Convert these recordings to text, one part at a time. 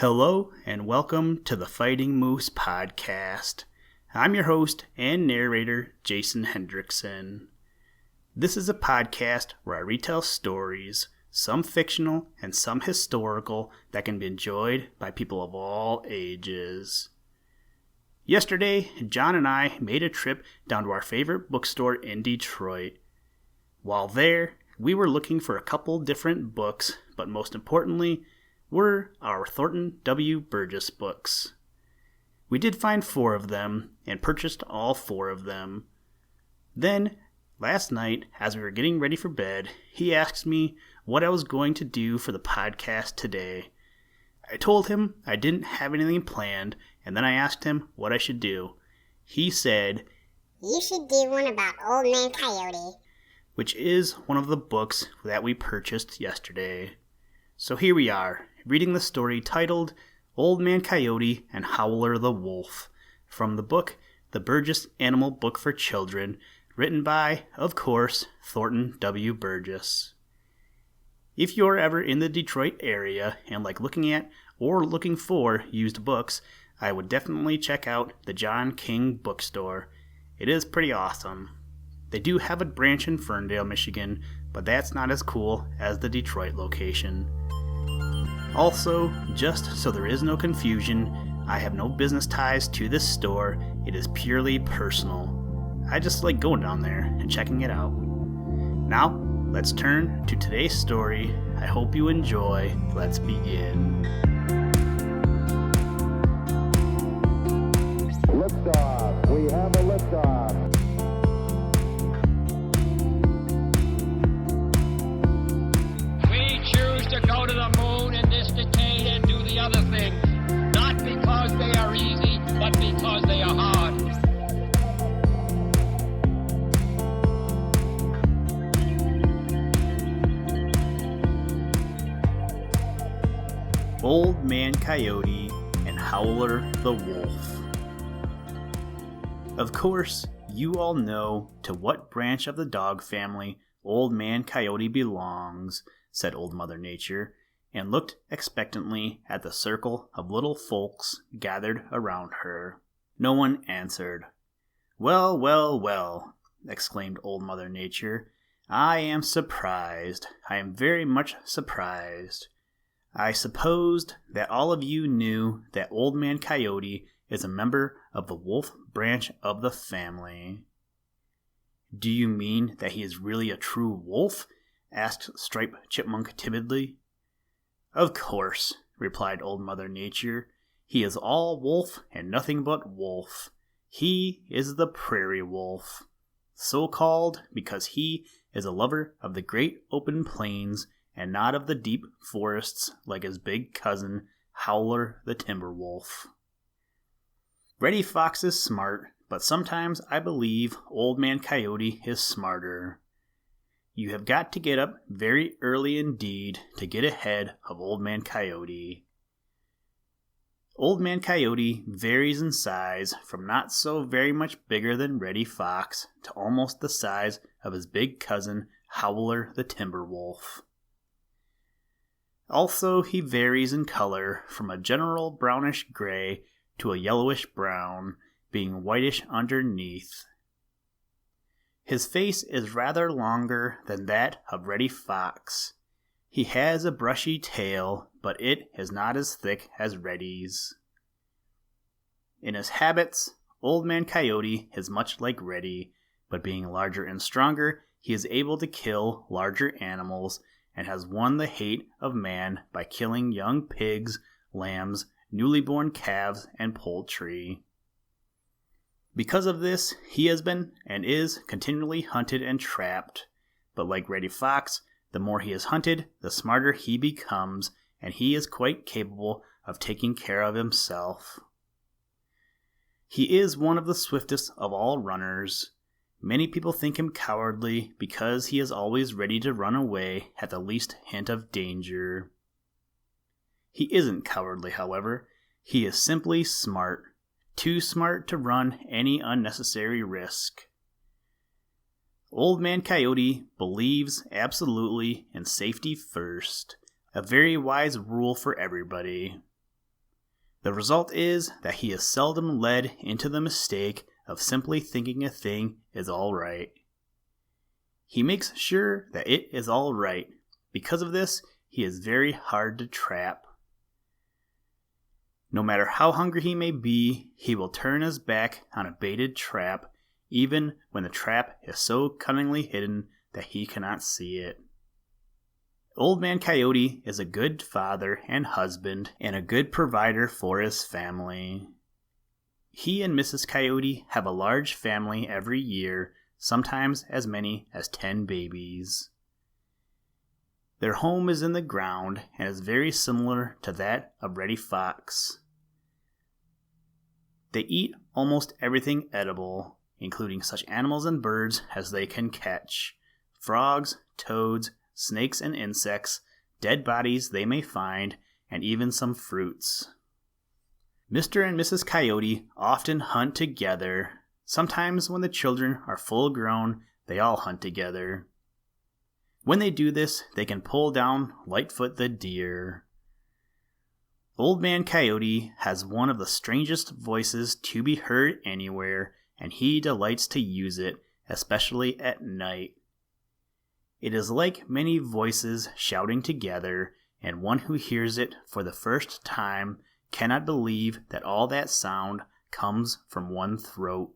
Hello and welcome to the Fighting Moose podcast. I'm your host and narrator, Jason Hendrickson. This is a podcast where I retell stories, some fictional and some historical, that can be enjoyed by people of all ages. Yesterday, John and I made a trip down to our favorite bookstore in Detroit. While there, we were looking for a couple different books, but most importantly, were our Thornton W. Burgess books. We did find 4 of them and purchased all 4 of them. Then, last night, as we were getting ready for bed, he asked me what I was going to do for the podcast today. I told him I didn't have anything planned, and then I asked him what I should do. He said, "You should do one about Old Man Coyote," which is one of the books that we purchased yesterday. So here we are, reading the story titled Old Man Coyote and Howler the Wolf, from the book The Burgess Animal Book for Children, written by, of course, Thornton W. Burgess. If you're ever in the Detroit area and like looking at or looking for used books, I would definitely check out the John King bookstore. It is pretty awesome. They do have a branch in Ferndale, Michigan, but that's not as cool as the Detroit location. Also, just so there is no confusion, I have no business ties to this store. It is purely personal. I just like going down there and checking it out. Now, let's turn to today's story. I hope you enjoy. Let's begin. Liftoff. We have a liftoff. We choose to go to the moon in this decade and do the other things, not because they are easy, but because they are hard. Old Man Coyote and Howler the Wolf. Of course, you all know to what branch of the dog family Old Man Coyote belongs, said Old Mother Nature, and looked expectantly at the circle of little folks gathered around her. No one answered. "Well, well, well," exclaimed Old Mother Nature. "I am surprised. I am very much surprised. I supposed that all of you knew that Old Man Coyote is a member of the wolf branch of the family." "Do you mean that he is really a true wolf?" asked Striped Chipmunk timidly. "Of course," replied Old Mother Nature. "He is all wolf and nothing but wolf. He is the prairie wolf, so called because he is a lover of the great open plains and not of the deep forests like his big cousin, Howler the timber wolf. Reddy Fox is smart, but sometimes I believe Old Man Coyote is smarter. You have got to get up very early indeed to get ahead of Old Man Coyote. Old Man Coyote varies in size from not so very much bigger than Reddy Fox to almost the size of his big cousin, Howler the timber wolf. Also, he varies in color from a general brownish gray to a yellowish brown, being whitish underneath. His face is rather longer than that of Reddy Fox. He has a brushy tail, but it is not as thick as Reddy's. In his habits, Old Man Coyote is much like Reddy, but being larger and stronger, he is able to kill larger animals and has won the hate of man by killing young pigs, lambs, newly born calves, and poultry. Because of this, he has been and is continually hunted and trapped, but like Reddy Fox, the more he is hunted, the smarter he becomes, and he is quite capable of taking care of himself. He is one of the swiftest of all runners. Many people think him cowardly because he is always ready to run away at the least hint of danger. He isn't cowardly, however. He is simply smart. Too smart to run any unnecessary risk. Old Man Coyote believes absolutely in safety first, a very wise rule for everybody. The result is that he is seldom led into the mistake of simply thinking a thing is all right. He makes sure that it is all right. Because of this, he is very hard to trap. No matter how hungry he may be, he will turn his back on a baited trap, even when the trap is so cunningly hidden that he cannot see it. Old Man Coyote is a good father and husband and a good provider for his family. He and Mrs. Coyote have a large family every year, sometimes as many as 10 babies. Their home is in the ground and is very similar to that of Reddy Fox. They eat almost everything edible, including such animals and birds as they can catch: frogs, toads, snakes and insects, dead bodies they may find, and even some fruits. Mr. and Mrs. Coyote often hunt together. Sometimes when the children are full grown, they all hunt together. When they do this, they can pull down Lightfoot the deer. Old Man Coyote has one of the strangest voices to be heard anywhere, and he delights to use it, especially at night. It is like many voices shouting together, and one who hears it for the first time cannot believe that all that sound comes from one throat.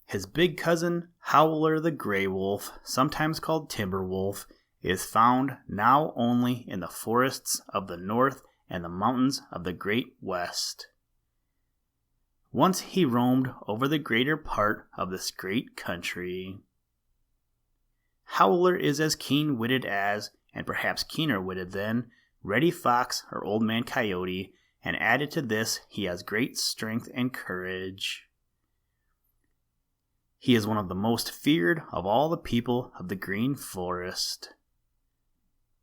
His big cousin, Howler the Gray Wolf, sometimes called Timber Wolf, is found now only in the forests of the North and the mountains of the Great West. Once he roamed over the greater part of this great country. Howler is as keen-witted as, and perhaps keener-witted than, Reddy Fox or Old Man Coyote, and added to this, he has great strength and courage. He is one of the most feared of all the people of the Green Forest.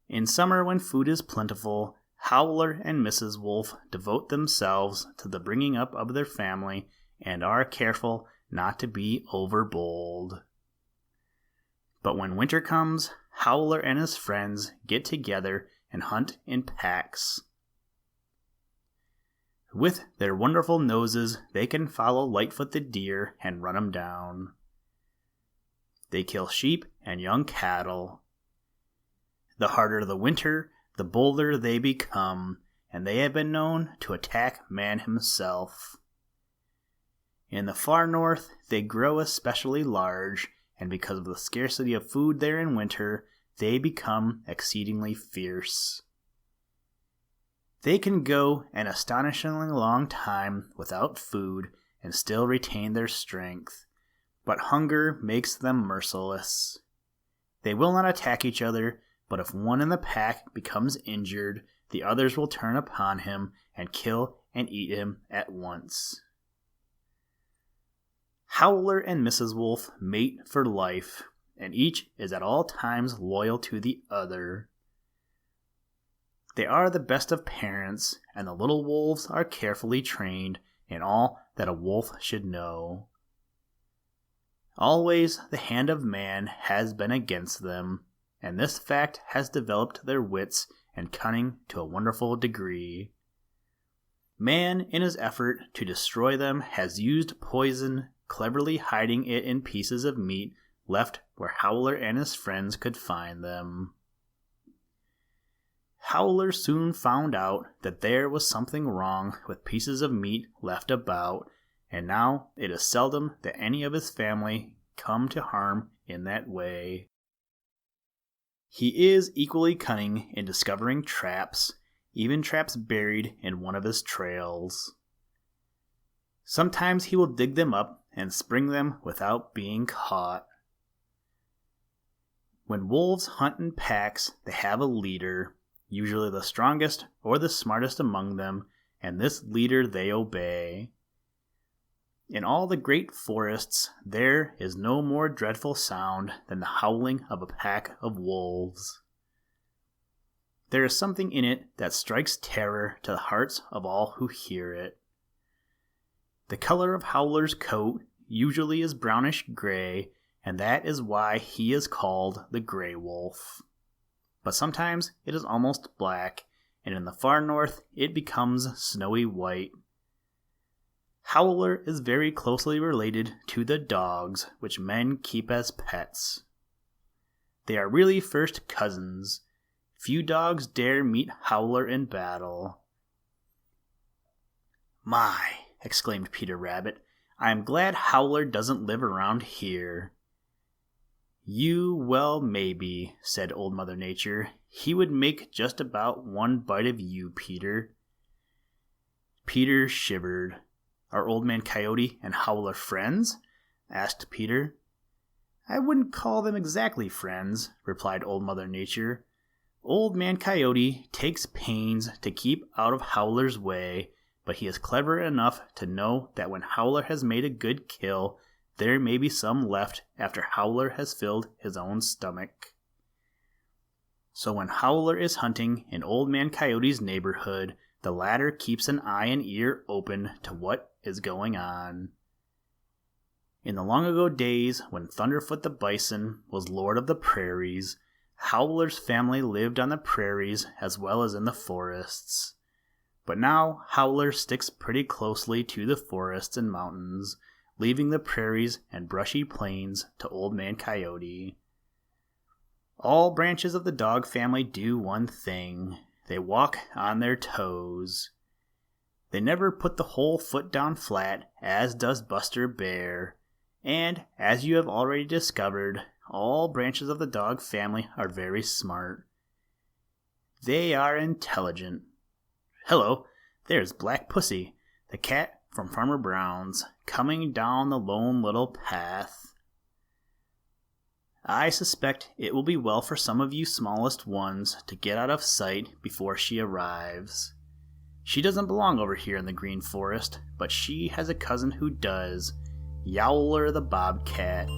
In summer, when food is plentiful, Howler and Mrs. Wolf devote themselves to the bringing up of their family and are careful not to be overbold. But when winter comes, Howler and his friends get together and hunt in packs. With their wonderful noses, they can follow Lightfoot the deer and run him down. They kill sheep and young cattle. The harder the winter, the bolder they become, and they have been known to attack man himself. In the far north, they grow especially large, and because of the scarcity of food there in winter, they become exceedingly fierce. They can go an astonishingly long time without food and still retain their strength, but hunger makes them merciless. They will not attack each other, but if one in the pack becomes injured, the others will turn upon him and kill and eat him at once. Howler and Mrs. Wolf mate for life, and each is at all times loyal to the other. They are the best of parents, and the little wolves are carefully trained in all that a wolf should know. Always the hand of man has been against them, and this fact has developed their wits and cunning to a wonderful degree. Man, in his effort to destroy them, has used poison, cleverly hiding it in pieces of meat left where Howler and his friends could find them. Howler soon found out that there was something wrong with pieces of meat left about, and now it is seldom that any of his family come to harm in that way. He is equally cunning in discovering traps, even traps buried in one of his trails. Sometimes he will dig them up and spring them without being caught. When wolves hunt in packs, they have a leader, usually the strongest or the smartest among them, and this leader they obey. In all the great forests, there is no more dreadful sound than the howling of a pack of wolves. There is something in it that strikes terror to the hearts of all who hear it. The color of Howler's coat usually is brownish-gray, and that is why he is called the Gray Wolf. But sometimes it is almost black, and in the far north it becomes snowy white. Howler is very closely related to the dogs which men keep as pets. They are really first cousins. Few dogs dare meet Howler in battle. "My," exclaimed Peter Rabbit, "I am glad Howler doesn't live around here." Well, maybe," said Old Mother Nature. "He would make just about one bite of you, Peter." Peter shivered. "Are Old Man Coyote and Howler friends?" asked Peter. "I wouldn't call them exactly friends," replied Old Mother Nature. "Old Man Coyote takes pains to keep out of Howler's way, but he is clever enough to know that when Howler has made a good kill, there may be some left after Howler has filled his own stomach. So when Howler is hunting in Old Man Coyote's neighborhood, the latter keeps an eye and ear open to what is going on." In the long ago days when Thunderfoot the Bison was lord of the prairies, Howler's family lived on the prairies as well as in the forests. But now Howler sticks pretty closely to the forests and mountains, leaving the prairies and brushy plains to Old Man Coyote. All branches of the dog family do one thing. They walk on their toes. They never put the whole foot down flat, as does Buster Bear. And, as you have already discovered, all branches of the dog family are very smart. They are intelligent. Hello, there's Black Pussy, the cat from Farmer Brown's, coming down the lone little path. I suspect it will be well for some of you smallest ones to get out of sight before she arrives. She doesn't belong over here in the Green Forest, but she has a cousin who does, Yowler the Bobcat.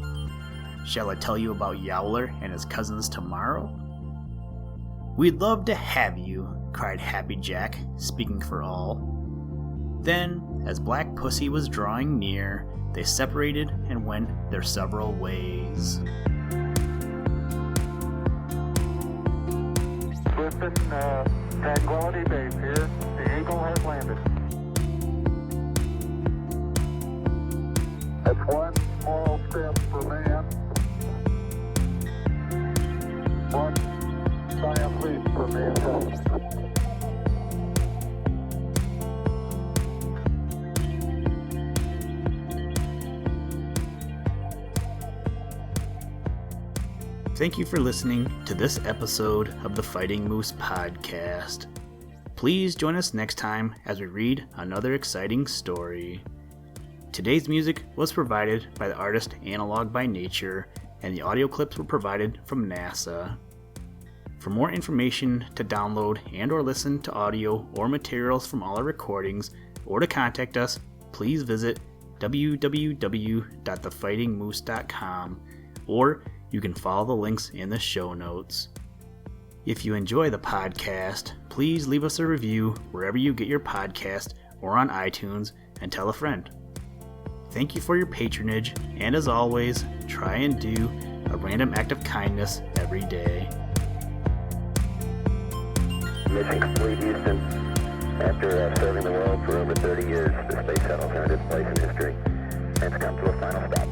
Shall I tell you about Yowler and his cousins tomorrow? "We'd love to have you," cried Happy Jack, speaking for all. Then, as Black Pussy was drawing near, they separated and went their several ways. Listen, Tranquility Base here. The Eagle has landed. That's one small step for man, one giant leap for mankind. Thank you for listening to this episode of the Fighting Moose Podcast. Please join us next time as we read another exciting story. Today's music was provided by the artist Analog by Nature, and the audio clips were provided from NASA. For more information to download and or listen to audio or materials from all our recordings, or to contact us, please visit www.thefightingmoose.com, or you can follow the links in the show notes. If you enjoy the podcast, please leave us a review wherever you get your podcast or on iTunes, and tell a friend. Thank you for your patronage, and as always, try and do a random act of kindness every day. Mission complete, Houston. After serving the world for over 30 years, the space shuttle turned its place in history and it's come to a final stop.